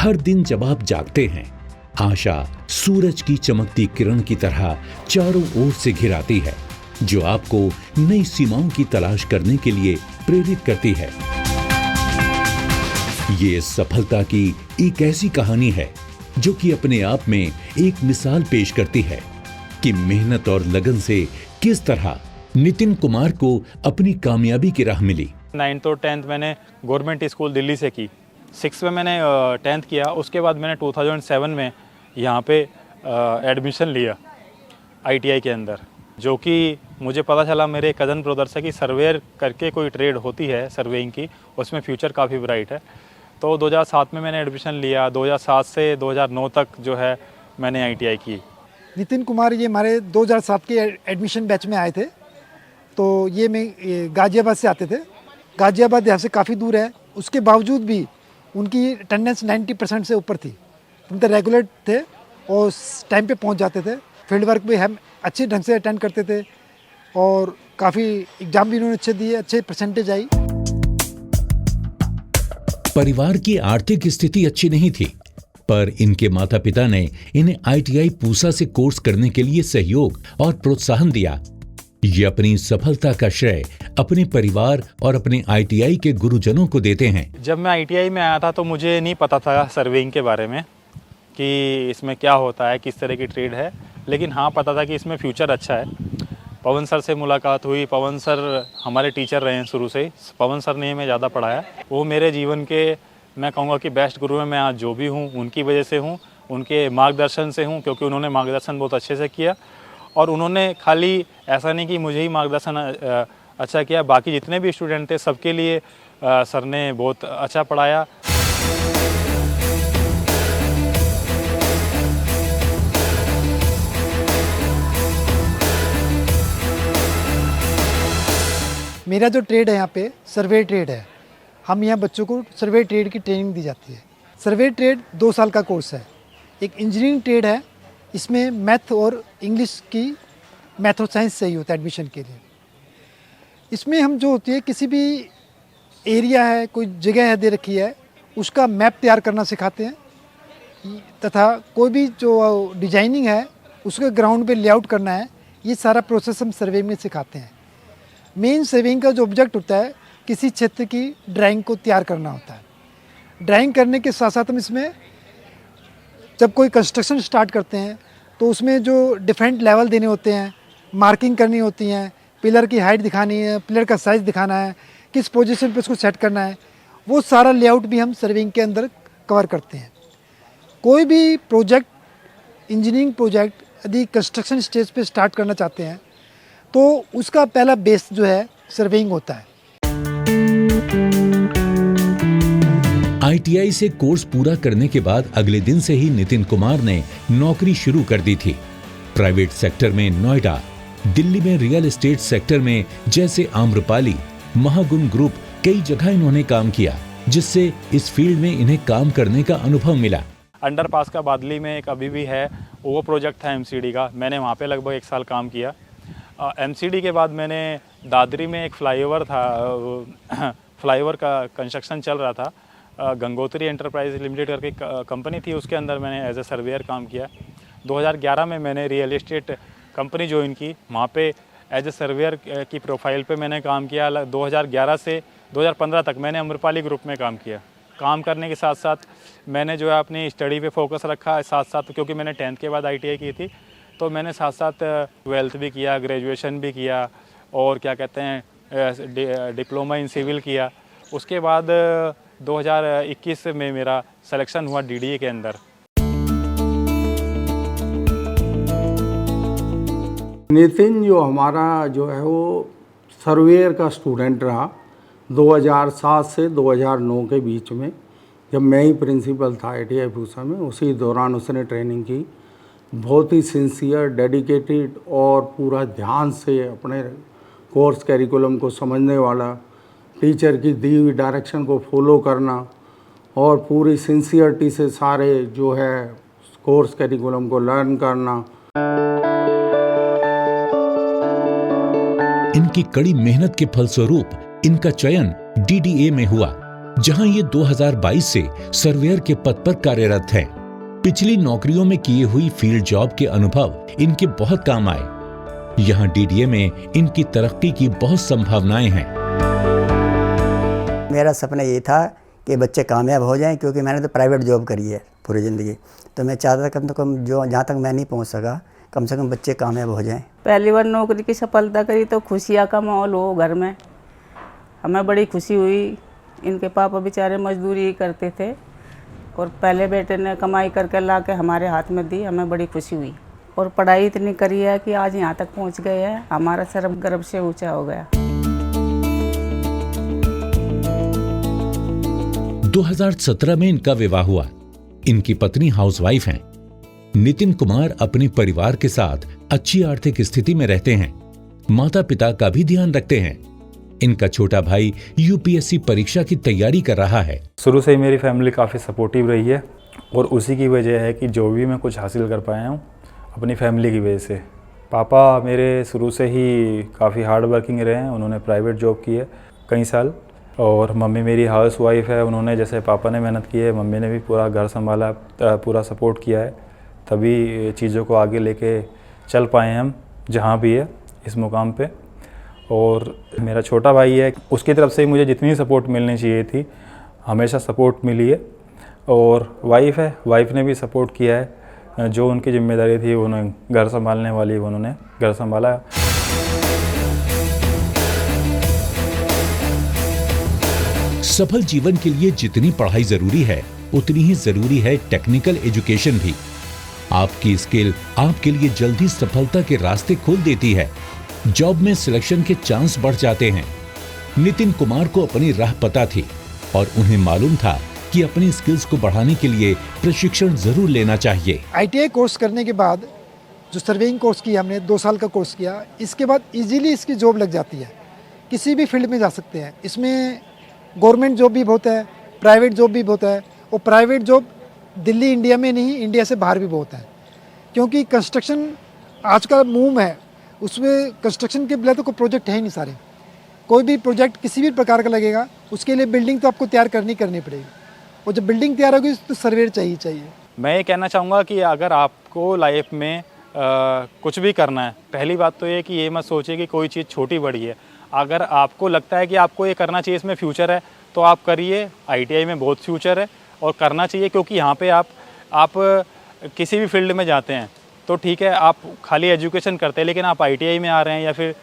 हर दिन जब आप जागते हैं, आशा सूरज की चमकती किरण की तरह चारों ओर से घिराती है, जो आपको नई सीमाओं की तलाश करने के लिए प्रेरित करती है। ये सफलता की एक ऐसी कहानी है जो कि अपने आप में एक मिसाल पेश करती है कि मेहनत और लगन से किस तरह नितिन कुमार को अपनी कामयाबी की राह मिली। 9th और 10th मैंने गवर्नमेंट स्कूल दिल्ली से की। 6th में मैंने 10th किया। उसके बाद मैंने 2007 में यहाँ पे एडमिशन लिया ITI के अंदर, जो कि मुझे पता चला मेरे कज़न ब्रदर से कि सर्वेयर करके कोई ट्रेड होती है सर्वेइंग की, उसमें फ्यूचर काफ़ी ब्राइट है। तो 2007 में मैंने एडमिशन लिया। 2007 से 2009 तक जो है मैंने ITI की। नितिन कुमार ये हमारे 2007 के एडमिशन बैच में आए थे। तो ये गाज़ियाबाद से आते थे। गाज़ियाबाद यहाँ से काफ़ी दूर है, उसके बावजूद भी उनकी अटेंडेंस 90% से ऊपर थी। हम तो रेगुलर थे और टाइम पे पहुँच जाते थे। फील्ड वर्क भी हम अच्छे ढंग से अटेंड करते थे और काफ़ी एग्ज़ाम भी उन्होंने अच्छे दिए, अच्छे परसेंटेज आई। परिवार की आर्थिक स्थिति अच्छी नहीं थी, पर इनके माता पिता ने इन्हें ITI पूसा से कोर्स करने के लिए सहयोग और प्रोत्साहन दिया। ये अपनी सफलता का श्रेय अपने परिवार और अपने ITI के गुरुजनों को देते हैं। जब मैं ITI में आया था तो मुझे नहीं पता था सर्वेइंग के बारे में कि इसमें क्या होता है, किस तरह की ट्रेड है, लेकिन हाँ पता था कि इसमें फ्यूचर अच्छा है। पवन सर से मुलाकात हुई। पवन सर हमारे टीचर रहे हैं शुरू से ही। पवन सर ने हमें ज़्यादा पढ़ाया। वो मेरे जीवन के, मैं कहूँगा कि बेस्ट गुरु हैं। मैं आज जो भी हूँ उनकी वजह से हूँ, उनके मार्गदर्शन से हूँ, क्योंकि उन्होंने मार्गदर्शन बहुत अच्छे से किया। और उन्होंने खाली ऐसा नहीं कि मुझे ही मार्गदर्शन अच्छा किया, बाकी जितने भी स्टूडेंट थे सबके लिए सर ने बहुत अच्छा पढ़ाया। मेरा जो ट्रेड है यहाँ पे सर्वे ट्रेड है। हम यहाँ बच्चों को सर्वे ट्रेड की ट्रेनिंग दी जाती है। सर्वे ट्रेड 2 साल का कोर्स है। एक इंजीनियरिंग ट्रेड है, इसमें मैथ और इंग्लिश की मैथ और साइंस चाहिए होता है एडमिशन के लिए। इसमें हम जो होती है, किसी भी एरिया है, कोई जगह है दे रखी है, उसका मैप तैयार करना सिखाते हैं, तथा कोई भी जो डिजाइनिंग है उसके ग्राउंड पे लेआउट करना है। ये सारा प्रोसेस हम सर्वे में सिखाते हैं। मेन सर्वेइंग का जो ऑब्जेक्ट होता है, किसी क्षेत्र की ड्राइंग को तैयार करना होता है। ड्राइंग करने के साथ साथ हम इसमें जब कोई कंस्ट्रक्शन स्टार्ट करते हैं तो उसमें जो डिफरेंट लेवल देने होते हैं, मार्किंग करनी होती हैं, पिलर की हाइट दिखानी है, पिलर का साइज़ दिखाना है, किस पोजीशन पे उसको सेट करना है, वो सारा लेआउट भी हम सर्वेइंग के अंदर कवर करते हैं। कोई भी प्रोजेक्ट, इंजीनियरिंग प्रोजेक्ट यदि कंस्ट्रक्शन स्टेज पे स्टार्ट करना चाहते हैं तो उसका पहला बेस जो है सर्वेइंग होता है। ITI से कोर्स पूरा करने के बाद अगले दिन से ही नितिन कुमार ने नौकरी शुरू कर दी थी। प्राइवेट सेक्टर में नोएडा, दिल्ली में रियल एस्टेट सेक्टर में जैसे आम्रपाली, महागुण ग्रुप, कई जगह इन्होंने काम किया, जिससे इस फील्ड में इन्हें काम करने का अनुभव मिला। अंडरपास का बादली में एक अभी भी है, वो प्रोजेक्ट था MCD का। मैंने वहाँ पे लगभग 1 साल काम किया। MCD के बाद मैंने दादरी में एक फ्लाईओवर था, फ्लाईओवर का कंस्ट्रक्शन चल रहा था। गंगोत्री एंटरप्राइज लिमिटेड करके कंपनी थी, उसके अंदर मैंने एज ए सर्वेयर काम किया। 2011 में मैंने रियल एस्टेट कंपनी ज्वाइन की, वहाँ पे एज ए सर्वेयर की प्रोफाइल पे मैंने काम किया। 2011 से 2015 तक मैंने आम्रपाली ग्रुप में काम किया। काम करने के साथ साथ मैंने जो है अपनी स्टडी पे फोकस रखा, साथ साथ क्योंकि मैंने 10th के बाद ITI की थी, तो मैंने साथ साथ 12th भी किया, ग्रेजुएशन भी किया और क्या कहते हैं डिप्लोमा इन सिविल किया। उसके बाद 2021 में मेरा सिलेक्शन हुआ DDA के अंदर। नितिन जो हमारा जो है वो सर्वेयर का स्टूडेंट रहा 2007 से 2009 के बीच में, जब मैं ही प्रिंसिपल था ITI पूसा में। उसी दौरान उसने ट्रेनिंग की। बहुत ही सिंसियर, डेडिकेटेड और पूरा ध्यान से अपने कोर्स कैरिकुलम को समझने वाला, टीचर की दी हुई डायरेक्शन को फॉलो करना और पूरी सिंसियरिटी से सारे जो है कोर्स कैरिकुलम को लर्न करना। इनकी कड़ी मेहनत के फलस्वरूप इनका चयन DDA में हुआ। जहां ये 2022 से सर्वेयर के पद पर कार्यरत हैं। पिछली नौकरियों में किए हुई फील्ड जॉब के अनुभव इनके बहुत काम आए। यहाँ डीडीए में इनकी तरक्की की बहुत संभावनाएं हैं। मेरा सपना ये था कि बच्चे कामयाब हो जाएं, क्योंकि मैंने तो प्राइवेट जॉब करी है पूरी ज़िंदगी। तो मैं चाहता था कम से कम जो जहाँ तक मैं नहीं पहुँच सका, कम से कम बच्चे कामयाब हो जाएं। पहली बार नौकरी की सफलता करी तो खुशियाँ का माहौल हो घर में। हमें बड़ी खुशी हुई। इनके पापा बेचारे मजदूरी ही करते थे और पहले बेटे ने कमाई करके ला के हमारे हाथ में दी। हमें बड़ी खुशी हुई और पढ़ाई इतनी करी है कि आज यहाँ तक पहुँच गए हैं। हमारा सर गर्व से ऊंचा हो गया। 2017 में इनका विवाह हुआ। इनकी पत्नी हाउसवाइफ हैं। नितिन कुमार अपने परिवार के साथ अच्छी आर्थिक स्थिति में रहते हैं। माता पिता का भी ध्यान रखते हैं। इनका छोटा भाई यूपीएससी परीक्षा की तैयारी कर रहा है। शुरू से ही मेरी फैमिली काफ़ी सपोर्टिव रही है और उसी की वजह है कि जो भी मैं कुछ हासिल कर पाया हूँ अपनी फैमिली की वजह से। पापा मेरे शुरू से ही काफ़ी हार्ड वर्किंग रहे हैं। उन्होंने प्राइवेट जॉब की है कई साल। और मम्मी मेरी हाउस वाइफ है। उन्होंने जैसे पापा ने मेहनत की है, मम्मी ने भी पूरा घर संभाला, पूरा सपोर्ट किया है। तभी चीज़ों को आगे लेके चल पाए हम जहाँ भी है इस मुकाम पे। और मेरा छोटा भाई है, उसकी तरफ से मुझे जितनी सपोर्ट मिलनी चाहिए थी हमेशा सपोर्ट मिली है। और वाइफ है, वाइफ ने भी सपोर्ट किया है। जो उनकी जिम्मेदारी थी उन्होंने घर संभालने वाली, उन्होंने घर संभाला। सफल जीवन के लिए जितनी पढ़ाई जरूरी है उतनी ही जरूरी है टेक्निकल एजुकेशन भी। आपकी स्किल आपके लिए जल्दी सफलता के रास्ते खोल देती है। जॉब में सिलेक्शन के चांस बढ़ जाते हैं। नितिन कुमार को अपनी राह पता थी और उन्हें मालूम था कि अपनी स्किल्स को बढ़ाने के लिए प्रशिक्षण जरूर लेना चाहिए। ITI कोर्स करने के बाद जो सर्वेइंग कोर्स किया हमने 2 साल का कोर्स किया, इसके बाद इजीली इसकी जॉब लग जाती है। किसी भी फील्ड में जा सकते हैं। इसमें गवर्नमेंट जॉब भी बहुत है, प्राइवेट जॉब भी बहुत है। और प्राइवेट जॉब दिल्ली इंडिया में नहीं, इंडिया से बाहर भी बहुत है। क्योंकि कंस्ट्रक्शन आज का मूव है, उसमें कंस्ट्रक्शन के बिना तो कोई प्रोजेक्ट है ही नहीं सारे। कोई भी प्रोजेक्ट किसी भी प्रकार का लगेगा उसके लिए बिल्डिंग तो आपको तैयार करनी पड़ेगी। और जब बिल्डिंग तैयार होगी तो सर्वेयर चाहिए। मैं ये कहना चाहूँगा कि अगर आपको लाइफ में कुछ भी करना है, पहली बात तो ये कि ये मत सोचिए कि कोई चीज़ छोटी बड़ी है। अगर आपको लगता है कि आपको ये करना चाहिए, इसमें फ्यूचर है, तो आप करिए। ITI में बहुत फ्यूचर है और करना चाहिए। क्योंकि यहाँ पे आप किसी भी फील्ड में जाते हैं तो ठीक है, आप खाली एजुकेशन करते हैं, लेकिन आप ITI में आ रहे हैं या फिर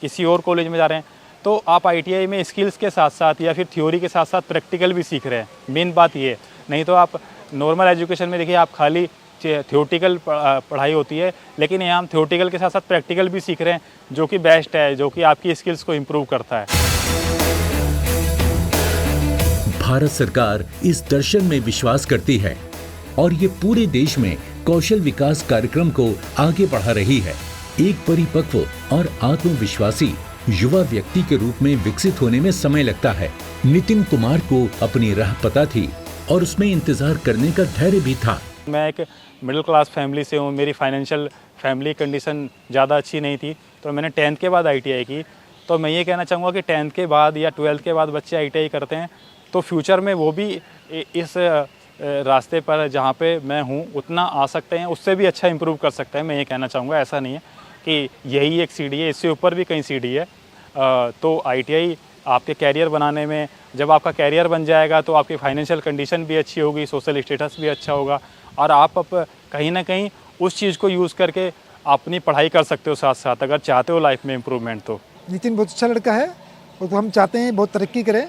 किसी और कॉलेज में जा रहे हैं तो आप ITI में स्किल्स के साथ साथ या फिर थ्योरी के साथ साथ प्रैक्टिकल भी सीख रहे हैं। मेन बात ये है। नहीं तो आप नॉर्मल एजुकेशन में देखिए, आप खाली थ्योरेटिकल पढ़ाई होती है, लेकिन यहाँ हम थ्योरेटिकल के साथ साथ प्रैक्टिकल भी सीख रहे हैं, जो कि बेस्ट है, जो कि आपकी स्किल्स को इम्प्रूव करता है। भारत सरकार इस दर्शन में विश्वास करती है और ये पूरे देश में कौशल विकास कार्यक्रम को आगे बढ़ा रही है। एक परिपक्व और आत्मविश्वासी युवा व्यक्ति के रूप में विकसित होने में समय लगता है। नितिन कुमार को अपनी राह पता थी और उसमें इंतजार करने का धैर्य भी था। मैं एक मिडिल क्लास फैमिली से हूँ। मेरी फाइनेंशियल फैमिली कंडीशन ज़्यादा अच्छी नहीं थी, तो मैंने 10th के बाद ITI की। तो मैं ये कहना चाहूँगा कि 10th के बाद या 12th के बाद बच्चे ITI करते हैं तो फ्यूचर में वो भी इस रास्ते पर जहाँ पे मैं हूँ उतना आ सकते हैं, उससे भी अच्छा इम्प्रूव कर सकते हैं। मैं ये कहना चाहूँगा, ऐसा नहीं है कि यही एक सीढ़ी है, इससे ऊपर भी कई सीढ़ी है। तो ITI आपके कैरियर बनाने में, जब आपका कैरियर बन जाएगा तो आपकी फाइनेंशियल कंडीशन भी अच्छी होगी, सोशल स्टेटस भी अच्छा होगा और आप कहीं ना कहीं उस चीज़ को यूज़ करके अपनी पढ़ाई कर सकते हो साथ साथ, अगर चाहते हो लाइफ में इम्प्रूवमेंट। तो नितिन बहुत अच्छा लड़का है और हम चाहते हैं बहुत तरक्की करे।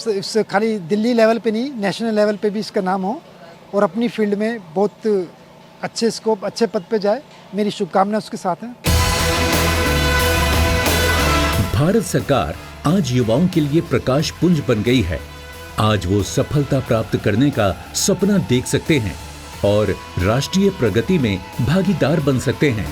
इससे खाली दिल्ली लेवल पे नहीं, नेशनल लेवल पे भी इसका नाम हो और अपनी फील्ड में बहुत अच्छे स्कोप, अच्छे पद पे जाए। मेरी शुभकामनाएं उसके साथ हैं। भारत सरकार आज युवाओं के लिए प्रकाश पुंज बन गई है। आज वो सफलता प्राप्त करने का सपना देख सकते हैं और राष्ट्रीय प्रगति में भागीदार बन सकते हैं।